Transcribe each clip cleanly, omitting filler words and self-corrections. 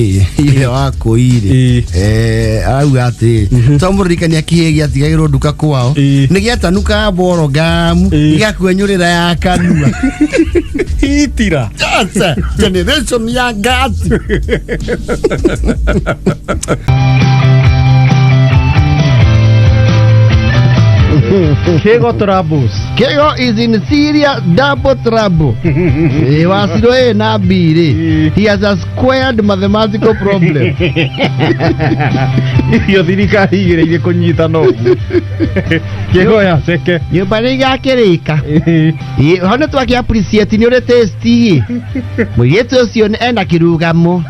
ile wako ile au ati tomurikania kihegi atigagirwo nduka kwao nigiatanuka boro gamu igakwenyurira ya kanua itira sasa generation ya gati. Kego troubles. Kego is in Syria, double trouble. Wasiro na biri. He has a squared mathematical problem. Yo thirikari igereire kunyita no. Kego ya seke. Nyumba ni gakirika. Hone twaki appreciate ni ure testi. Muyeto cio enda kirugamo.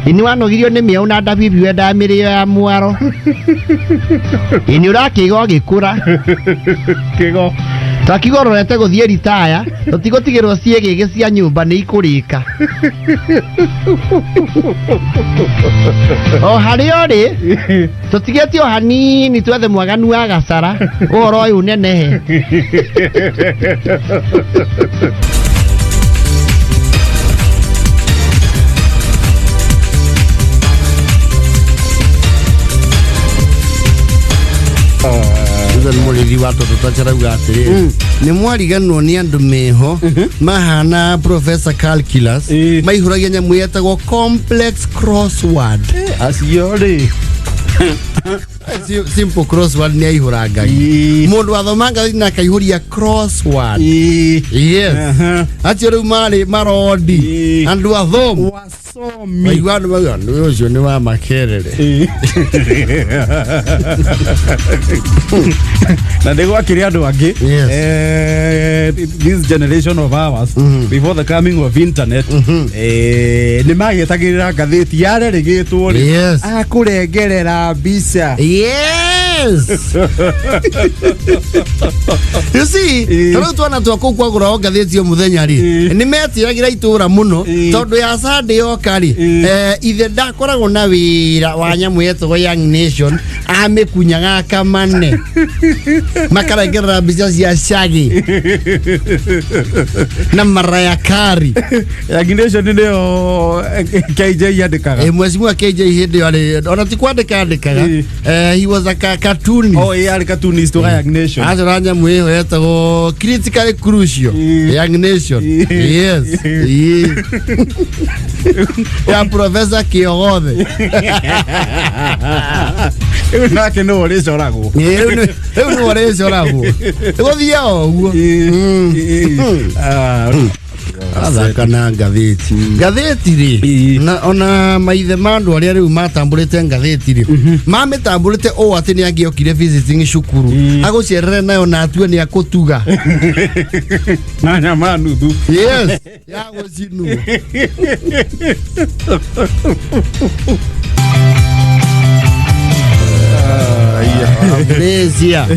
Ini wanogirio ni miau na ndabibi wenda mirio ya mwaro. Ini urakigo gikura. Kego takigororete guthie ritaya tutigotigirwo ciegege cia nyumba ni ikurika. O hari ori tutigetio hanini twethe mwaganu wa gacara uhoro uyu nenehe. Muriri watu tutachara atiri ni mwariganwo ni andu meho mahana Professor Calculus maihuragia nyamu yetagwo complex crossword asiori simple crossword ni aihuranga mundu athomanga na kaihuria crossword yes ati ru mari marodi andu athomu wasomi aigwanu bagano ucio ni wa makerere na ndego akiri andu angi this generation of ours before the coming of internet ni magitagirira gatheti yare rigitwo ri akurengerera bisa. Yes. You see, tano twana twako kwagura gatheti o muthenya ri ni metiragira itura muno tondu ya Sunday yokari ithe ndakoragwo na wira wa nyamu yetu Young Nation amekunyaga kamane makaragera bisa cia shagi na maraya kari Young Nation ndio KJ yandikaga mwesimu KJ hindi ali ona tikwandika andikaga he was a cartoonist. Oh, yeah, the cartoonist to Young Nation. As Ranja Mwe to critically crucial. Young Nation. Yes. Ya Professor Kiogode. Na ke no re sorago. Eu no re sorago. Eu via o. Azakana gatheti ri na ona maithe mandu aria riu matambulite gatheti ri mametambulite o ati ni angiokire visiting shukuru agucerere nayo na atue ni akutuga na nyama nuthu. Yes ya gocinu Amnesia.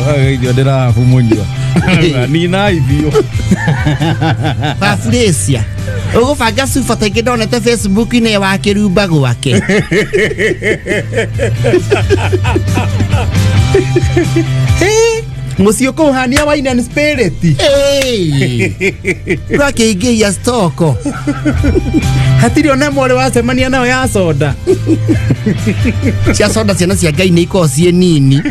Ai, yo ndera fumunjwa. Ni na ivio. Amnesia. Ogo faga sufata ikidona te Facebook ine wa kiruba gwake. Musio ko hania wa ina spirit. Kwa kege ya stoko. Hatiri ona more wa semania nao ya soda. Cia soda ciana cia Ngai ni iko cie nini.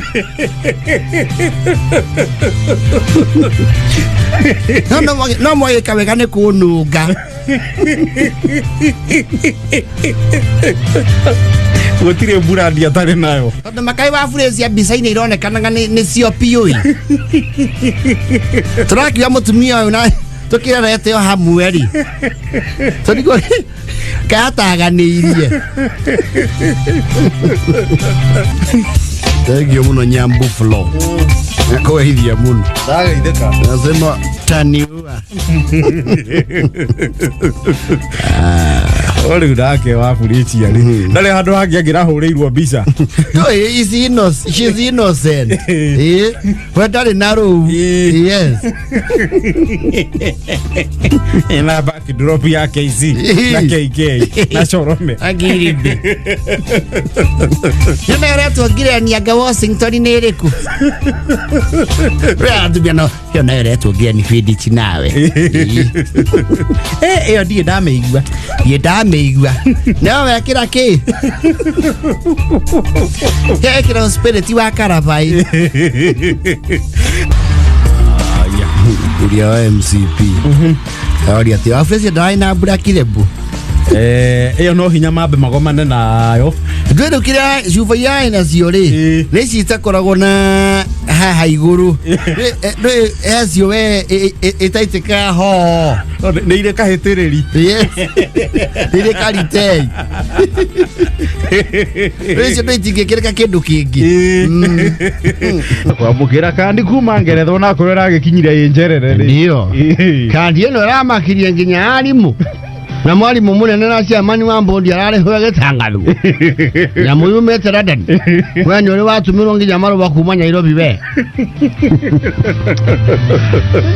No mo kawega ne kununga. Gutire burandi atare nayo. Tondu makai wa phrase ya bisaini ironekanaga ni cio piui. Turakia mutumia uyu na tukirerete o hamweri. Tondu kataganirie. Thank you muno Nyambu Flow. Kwa hivi ya muno. Daga ideka. Nasema taniua. Ori udake wa furichi ali. Ndale handu hangi agira huriirwo mbica. No, she's innocent. Wetari naro. Yes. Ina back drop ya KC na KK na Chorome. Agiribe. Yana reto gira ni aga Washington ni eriku. Reto biano. Yana reto gira ni fidi chinawe. Yo die dame igwa. Die dame meigua na wekira ki kekira spirit wa karabai uria wa MCP ori ati office dai na bura kirebu iyo no hinya mambe magomane nayo ndwendo kira cuba ya ina ciori ni citakoragwo na haha iguru ecio we itaitika ho ni ire kahitiriri ire karitei ecio ndaitingikireka kindu kingi kwamukira kandi kuma ngeretho na kurera gikinyire injerere ndio kandi eno ramakirie nginya arimu na mwalimu munene na ciamani wa mbondi arare hwege tangalu ya muyu meteradan wenyo ri watumirwo nginya maruba kuma Nairobi we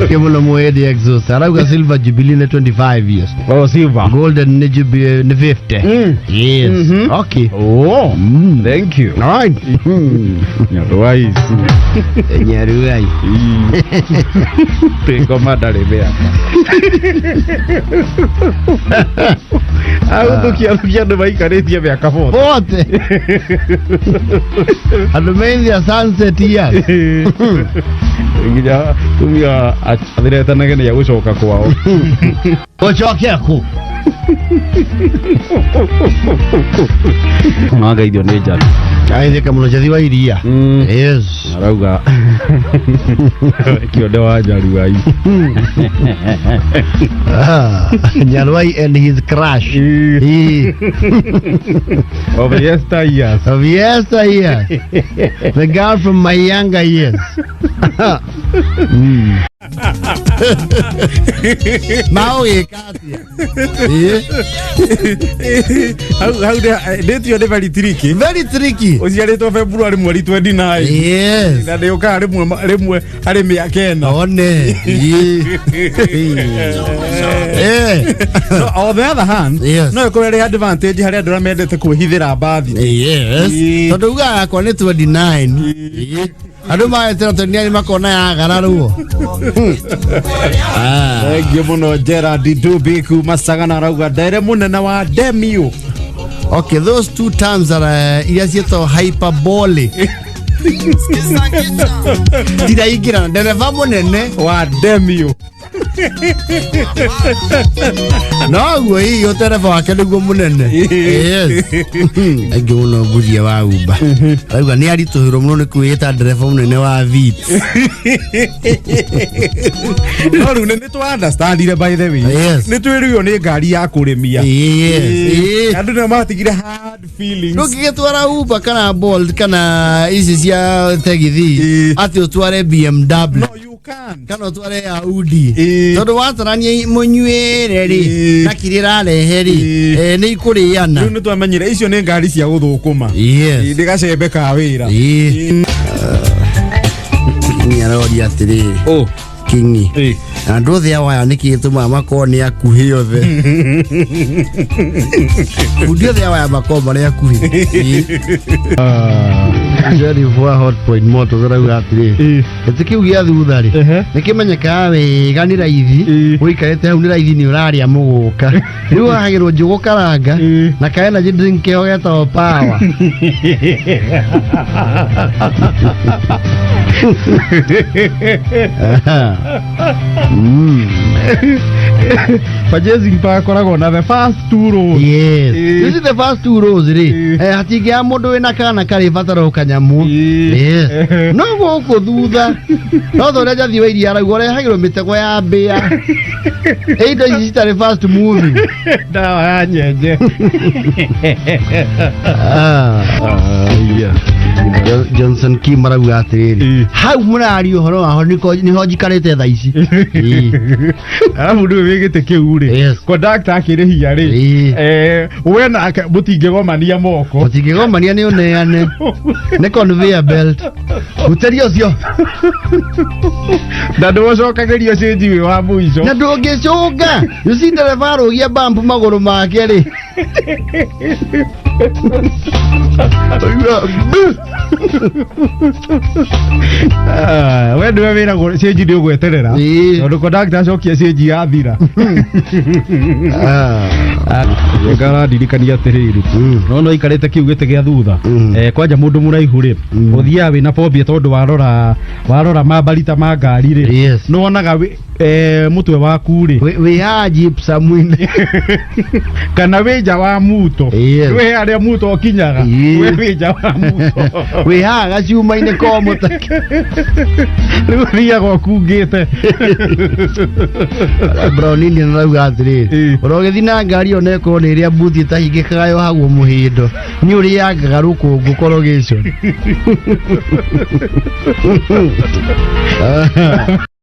kebulo moedi exos arauga silver jubilee ne 25 years silver golden ne jubilee ne 50 yes okay thank you all right nyaruai tengo madare bea Agutukia ndo maikaretie miaka bote adumeithia sunset ya nginya tumia athireta nagene ya gucoka kwao gocokia ku magaithio ni njari aithika muno jathi wa iria yes arauga kionde wa Nyaruai Nyaruai and his crush of yesteryears the girl from my younger years Mao yekatia how date you very tricky uciaritwo February mweri 29 yes na ndio ka rimwe ari miaka ena one on the other hand no ko advantage hari andũ mendete kwĩhithĩra bathi yes tondu uga kwa ni 29 adu maetera tenia ni makona ya gararuo thank muno Gerard Dubiku Masagana rauga ndere munene wa Demio. Okay, those two terms are iliasieto hyperbole tira igira ndereva munene wa Demio no gwe yo tereva wake niguo munene yes agi uno buria wa uba rauga ni arituhiro muno ni kwita ndereva munene wa vip no ru ni to understand ile by the way ni twirio ni ngari ya kurimia yes andu na matigire hard feelings no gigitwara uba kana bolt kana ici cia tegithi ati utware BMW no you can kana utware Audi tondu watarania munyuire ri na kirira reheri ni ikuriana ni twamenyire icio ni ngari cia guthukuma ndigacembe ka wira ni arori atiri kingi andu the waya nikituma makoni akuhi othe udio the waya makoma akuhi Jerry for hot point moto zara atiri etikiu gia thuthari nikimenyeka wega ni raithi uikarete hau ni raithi ni uraria muguka riu hagirwo njugu karanga na ka energy drink yo geta power purchasing pa koragwo na the first two rows this is the first two rows ri hatingia mundu wina kana kari bataro kanyamu no goko thutha no thore jathi wa iria arauga ore hagirwo mitego ya mbia indo ici citari fast moving dawa ya nyenje Johnson Kimarauga atiri hau murari uhoro waho niho njikarite tha ici arabu ndu wigite kiuri conductor akirihia ri we na mutingegomania moko mutingegomania ni uneane ni conveyor belt uterio cio na nducokagerio cinji wa muico na ndungicunga ucindere varugia bambu maguru make ri we ndiwe wira go cenji ndi ugweterera tondu conductor acokia cenji yathira ngara ndirikania atiriri no ikarite kiu gite gia thutha kwanja mundu muraihu ri uthia wina phobia tondu warora mambarita ma ngari ri no onaga mutwe waku ri we ha gypsa mwine kana weja wa muto we aria muto okinyaga we weja wa muto we ha gaciuma ine ko mutake riu ria gokungite Brownini narauga atiri urogethi na ngari oneko ni ria buthi tahingikaga hagwo muhindo ni uria ngagaruko ngukorogation